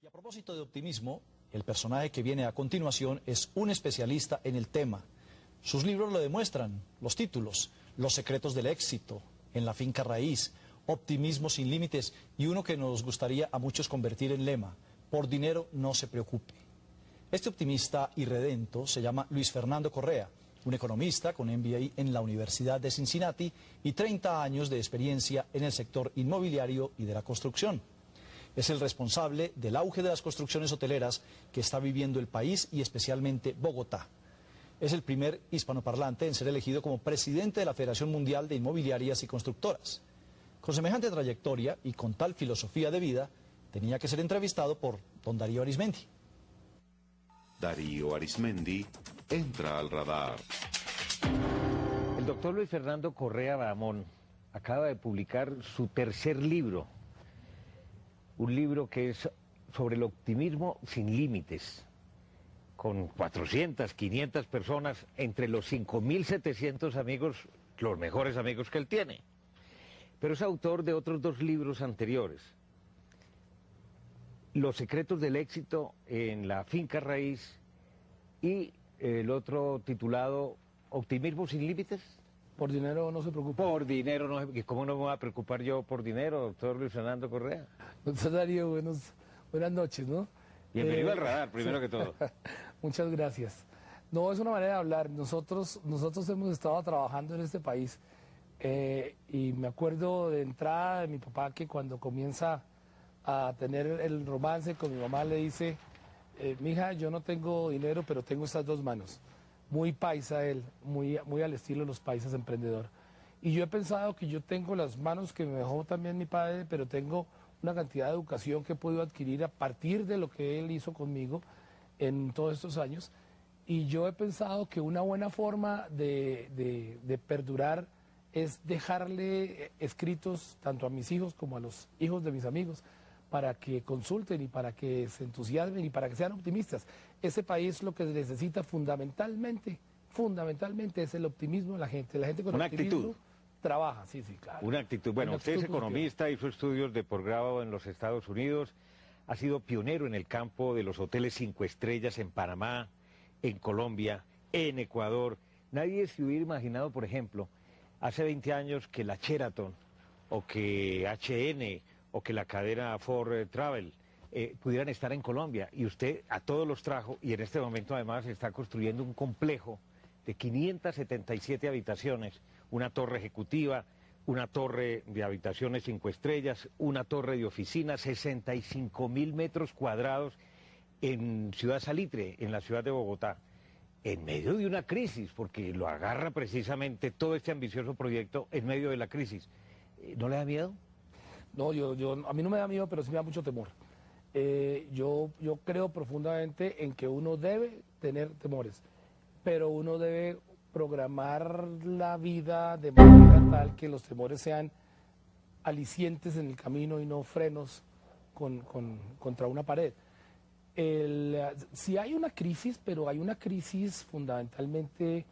A propósito de optimismo, el personaje que viene a continuación es un especialista en el tema. Sus libros lo demuestran, los títulos, Los secretos del éxito, En la finca raíz, Optimismo sin límites y uno que nos gustaría a muchos convertir en lema, Por dinero no se preocupe. Este optimista irredento se llama Luis Fernando Correa, un economista con MBA en la Universidad de Cincinnati y 30 años de experiencia en el sector inmobiliario y de la construcción. Es el responsable del auge de las construcciones hoteleras que está viviendo el país y especialmente Bogotá. Es el primer hispanoparlante en ser elegido como presidente de la Federación Mundial de Inmobiliarias y Constructoras. Con semejante trayectoria y con tal filosofía de vida, tenía que ser entrevistado por don Darío Arizmendi. Darío Arizmendi entra al radar. El doctor Luis Fernando Correa Bahamón acaba de publicar su tercer libro, un libro que es sobre el optimismo sin límites, con 400, 500 personas, entre los 5.700 amigos, los mejores amigos que él tiene. Pero es autor de otros dos libros anteriores, Los secretos del éxito en la finca raíz y el otro titulado Optimismo sin límites. Por dinero no se preocupa. Por dinero no se... ¿Cómo no me voy a preocupar yo por dinero, doctor Luis Fernando Correa? Doctor Darío, buenas noches, ¿no? Bienvenido al radar, primero que todo. Muchas gracias. No, es una manera de hablar. Nosotros hemos estado trabajando en este país y me acuerdo de entrada de mi papá que cuando comienza a tener el romance con mi mamá le dice, mija, yo no tengo dinero, pero tengo estas dos manos. Muy paisa él, muy al estilo de los paisas emprendedor. Y yo he pensado que yo tengo las manos que me dejó también mi padre, pero tengo una cantidad de educación que he podido adquirir a partir de lo que él hizo conmigo en todos estos años. Y yo he pensado que una buena forma de perdurar es dejarle escritos tanto a mis hijos como a los hijos de mis amigos para que consulten y para que se entusiasmen y para que sean optimistas. Ese país lo que necesita fundamentalmente es el optimismo de la gente. La gente con una optimismo actitud. Trabaja, sí, claro. Una actitud. Bueno, usted es economista, hizo estudios de posgrado en los Estados Unidos, ha sido pionero en el campo de los hoteles 5 estrellas en Panamá, en Colombia, en Ecuador. Nadie se hubiera imaginado, por ejemplo, hace 20 años que la Sheraton o que H&N o que la cadena Ford Travel pudieran estar en Colombia. Y usted a todos los trajo y en este momento además está construyendo un complejo de 577 habitaciones, una torre ejecutiva, una torre de habitaciones 5 estrellas, una torre de oficinas, 65.000 metros cuadrados en Ciudad Salitre, en la ciudad de Bogotá, en medio de una crisis, porque lo agarra precisamente todo este ambicioso proyecto en medio de la crisis. ¿No le da miedo? No, a mí no me da miedo, pero sí me da mucho temor. Yo creo profundamente en que uno debe tener temores, pero uno debe programar la vida de manera tal que los temores sean alicientes en el camino y no frenos contra una pared. Sí hay una crisis, pero hay una crisis fundamentalmente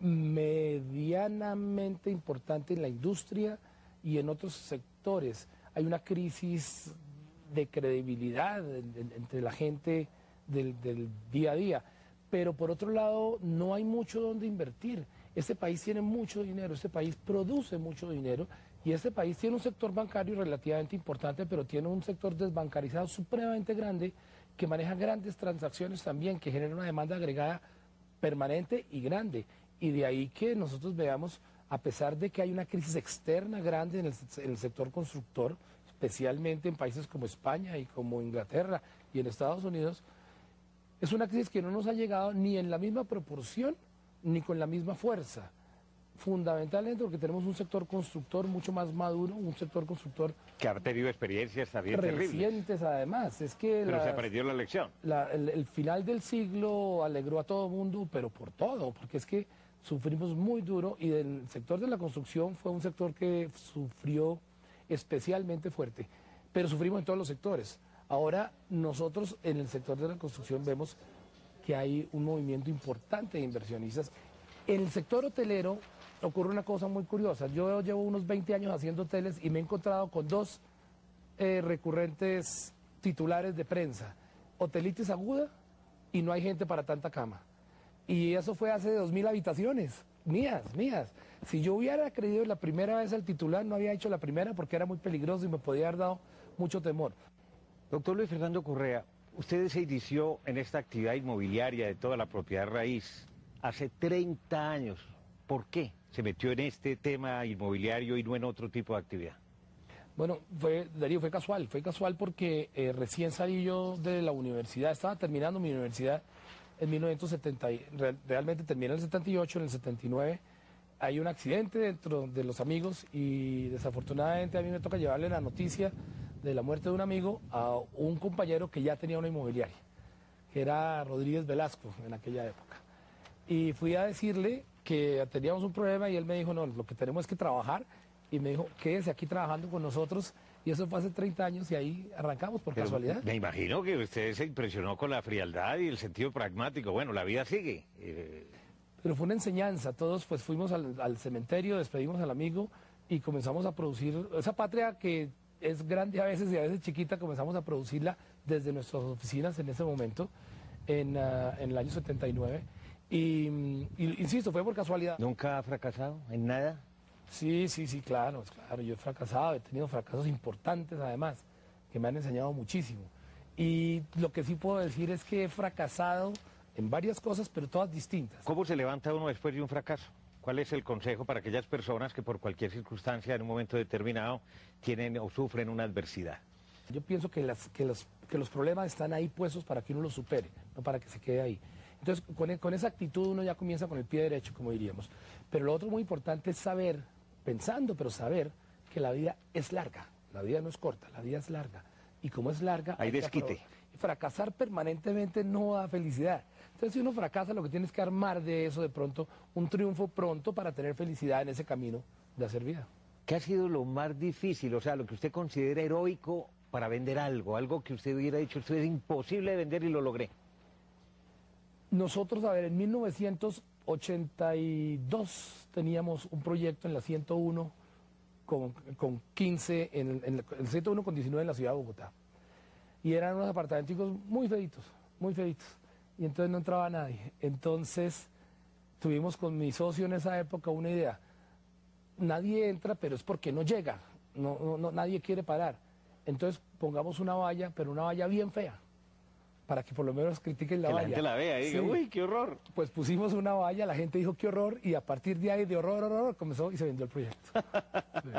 medianamente importante en la industria y en otros sectores. Hay una crisis de credibilidad entre la gente del día a día. Pero por otro lado, no hay mucho donde invertir. Este país tiene mucho dinero, este país produce mucho dinero y este país tiene un sector bancario relativamente importante, pero tiene un sector desbancarizado supremamente grande que maneja grandes transacciones también, que genera una demanda agregada permanente y grande. Y de ahí que nosotros veamos, a pesar de que hay una crisis externa grande en el sector constructor, especialmente en países como España y como Inglaterra y en Estados Unidos, es una crisis que no nos ha llegado ni en la misma proporción ni con la misma fuerza. Fundamentalmente porque tenemos un sector constructor mucho más maduro, un sector constructor que ha tenido experiencias también recientes terribles. Además. Es que pero se aprendió la lección. El final del siglo alegró a todo el mundo, pero por todo, porque es que sufrimos muy duro y el sector de la construcción fue un sector que sufrió especialmente fuerte, pero sufrimos en todos los sectores. Ahora nosotros en el sector de la construcción vemos que hay un movimiento importante de inversionistas. En el sector hotelero ocurre una cosa muy curiosa. Yo llevo unos 20 años haciendo hoteles y me he encontrado con dos recurrentes titulares de prensa, hotelitis aguda y no hay gente para tanta cama. Y eso fue hace 2000 habitaciones, mías. Si yo hubiera creído la primera vez al titular, no había hecho la primera porque era muy peligroso y me podía haber dado mucho temor. Doctor Luis Fernando Correa, usted se inició en esta actividad inmobiliaria de toda la propiedad raíz hace 30 años. ¿Por qué se metió en este tema inmobiliario y no en otro tipo de actividad? Bueno, Darío, fue casual porque recién salí yo de la universidad, estaba terminando mi universidad en 1970, realmente terminé en el 78, en el 79 hay un accidente dentro de los amigos y desafortunadamente a mí me toca llevarle la noticia de la muerte de un amigo a un compañero que ya tenía una inmobiliaria, que era Rodríguez Velasco en aquella época. Y fui a decirle que teníamos un problema y él me dijo, no, lo que tenemos es que trabajar. Y me dijo, quédese aquí trabajando con nosotros. Y eso fue hace 30 años y ahí arrancamos por casualidad. Me imagino que usted se impresionó con la frialdad y el sentido pragmático. Bueno, la vida sigue. Pero fue una enseñanza. Todos pues fuimos al cementerio, despedimos al amigo y comenzamos a producir esa patria que es grande a veces y a veces chiquita, comenzamos a producirla desde nuestras oficinas en ese momento, en el año 79. Y insisto, fue por casualidad. ¿Nunca ha fracasado en nada? Sí, claro. Yo he fracasado, he tenido fracasos importantes además, que me han enseñado muchísimo. Y lo que sí puedo decir es que he fracasado en varias cosas, pero todas distintas. ¿Cómo se levanta uno después de un fracaso? ¿Cuál es el consejo para aquellas personas que por cualquier circunstancia en un momento determinado tienen o sufren una adversidad? Yo pienso que los problemas están ahí puestos para que uno los supere, no para que se quede ahí. Entonces, con esa actitud uno ya comienza con el pie derecho, como diríamos. Pero lo otro muy importante es saber, pero saber que la vida es larga. La vida no es corta, la vida es larga. Y como es larga... Hay desquite. Fracasar permanentemente no da felicidad. Entonces, si uno fracasa, lo que tiene es que armar de eso de pronto un triunfo pronto para tener felicidad en ese camino de hacer vida. ¿Qué ha sido lo más difícil, o sea, lo que usted considera heroico para vender algo que usted hubiera dicho, esto es imposible de vender y lo logré? Nosotros, en 1982 teníamos un proyecto en la 101 con 15, el 101 con 19 en la ciudad de Bogotá. Y eran unos apartamentos muy feitos. Y entonces no entraba nadie. Entonces tuvimos con mi socio en esa época una idea. Nadie entra, pero es porque no llega. Nadie quiere parar. Entonces pongamos una valla, pero una valla bien fea, para que por lo menos critiquen la valla. Que la gente la vea y diga, uy, qué horror. Pues pusimos una valla, la gente dijo qué horror, y a partir de ahí, de horror, comenzó y se vendió el proyecto. Sí.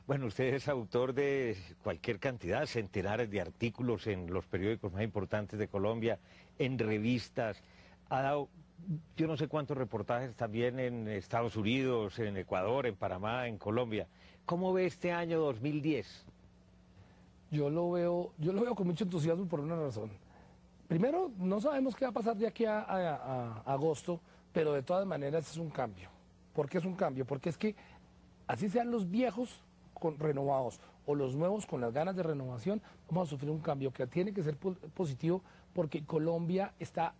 Bueno, usted es autor de cualquier cantidad, centenares de artículos en los periódicos más importantes de Colombia, en revistas, ha dado yo no sé cuántos reportajes también en Estados Unidos, en Ecuador, en Panamá, en Colombia. ¿Cómo ve este año 2010? Yo lo veo con mucho entusiasmo por una razón. Primero, no sabemos qué va a pasar de aquí a agosto, pero de todas maneras es un cambio. ¿Por qué es un cambio? Porque es que así sean los viejos renovados o los nuevos con las ganas de renovación, vamos a sufrir un cambio que tiene que ser positivo porque Colombia está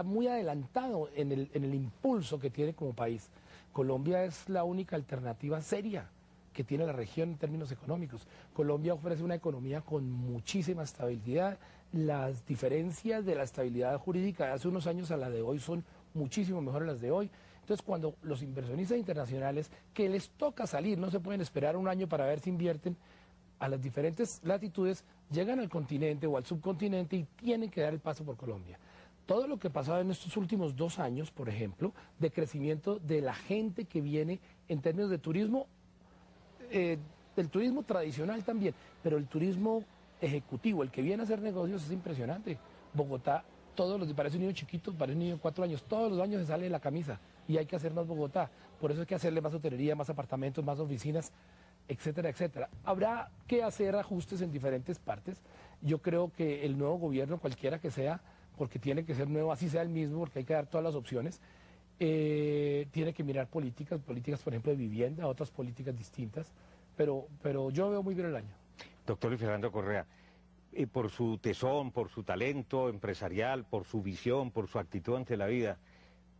muy adelantado en el impulso que tiene como país. Colombia es la única alternativa seria que tiene la región en términos económicos. Colombia ofrece una economía con muchísima estabilidad. Las diferencias de la estabilidad jurídica de hace unos años a la de hoy son muchísimo mejores las de hoy. Entonces, cuando los inversionistas internacionales que les toca salir, no se pueden esperar un año para ver si invierten a las diferentes latitudes, llegan al continente o al subcontinente y tienen que dar el paso por Colombia. Todo lo que ha pasado en estos últimos 2 años, por ejemplo, de crecimiento de la gente que viene en términos de turismo, del turismo tradicional también, pero el turismo ejecutivo, el que viene a hacer negocios, es impresionante. Bogotá, parece un niño chiquito, parece un niño de 4 años, todos los años se sale de la camisa y hay que hacer más Bogotá. Por eso hay que hacerle más hotelería, más apartamentos, más oficinas, etcétera, etcétera. Habrá que hacer ajustes en diferentes partes. Yo creo que el nuevo gobierno, cualquiera que sea, porque tiene que ser nuevo, así sea el mismo, porque hay que dar todas las opciones, tiene que mirar políticas, por ejemplo, de vivienda, otras políticas distintas, pero yo veo muy bien el año. Doctor Luis Fernando Correa, por su tesón, por su talento empresarial, por su visión, por su actitud ante la vida,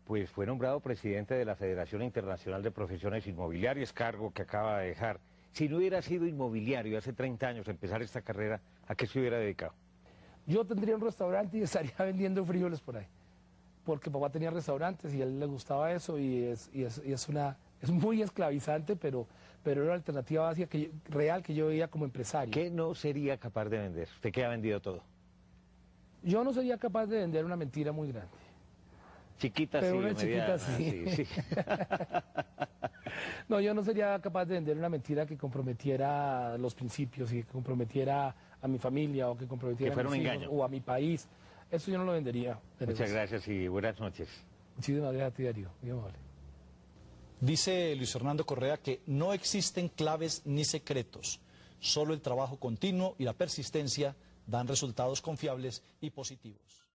pues fue nombrado presidente de la Federación Internacional de Profesiones Inmobiliarias, cargo que acaba de dejar. Si no hubiera sido inmobiliario hace 30 años empezar esta carrera, ¿a qué se hubiera dedicado? Yo tendría un restaurante y estaría vendiendo frijoles por ahí, porque papá tenía restaurantes y a él le gustaba eso y es muy esclavizante, pero era una alternativa básica real que yo veía como empresario. ¿Qué no sería capaz de vender? Usted que ha vendido todo. Yo no sería capaz de vender una mentira muy grande. Chiquita Pero sí, una mediana, chiquita sí. sí. No, yo no sería capaz de vender una mentira que comprometiera los principios y que comprometiera a mi familia o que comprometiera Que fuera a mis un hijos engaño. o a mi país. Eso yo no lo vendería. Muchas gracias y buenas noches. Muchísimas gracias a ti, Darío. Muy amable. Dice Luis Fernando Correa que no existen claves ni secretos, solo el trabajo continuo y la persistencia dan resultados confiables y positivos.